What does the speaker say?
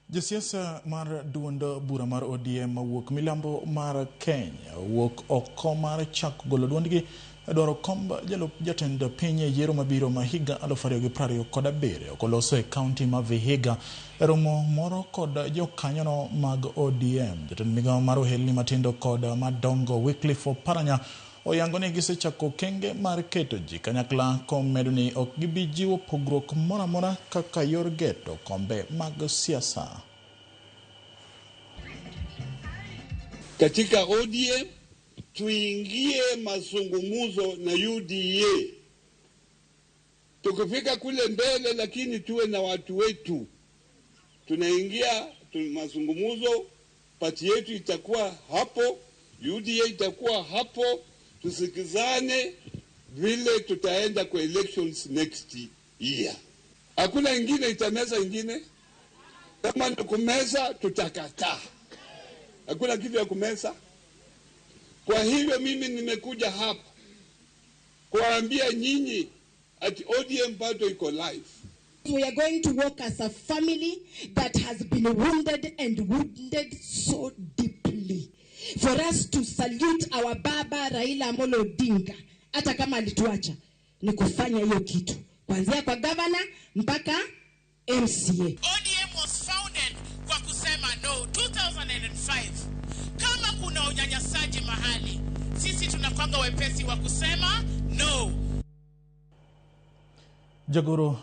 Josiasa mar duond bura mar ODM wuok milambo mar Kenya wuok oko mar chako golo duondgi dwaro komb jalup jatend piny yiero mabiro ma higa 2027 okoloso e kaunti ma Vihiga romo moro kod jokanyono mag ODM. Jatend migawo mar ohelni matindo kod madongo Wycliffe Oparanya oyango ni gisechako kenge mar keto ji kanyakla komedo ni ok gibi jiwo pogruok moro amora kaka yor geto kombe mag siasa. Katika ODM tuingie mazungumzo na UDA. Tukifika kule mbele, lakini tuwe na watu wetu. Tunaingia mazungumzo, pati yetu itakuwa hapo, UDA itakuwa hapo, tusikizane vile tutaenda kwa elections next year. Hakuna ingine itameza ingine. Kama kumeza tutakataa. Hakuna kitu ya kumeza. Kwa hivyo mimi nimekuja hapa kuambia nyinyi at ODM bado iko live. We are going to work as a family that has been wounded so deeply. For us to salute our baba Raila Amolo Odinga, hata kama alituacha, ni kufanya hiyo kitu. Kuanzia kwa governor mpaka MCA. ODM was founded kwa kusema no 2005. Kama kuna unyanyasaji mahali, sisi tunakwanga wepesi wa kusema no. Jagoro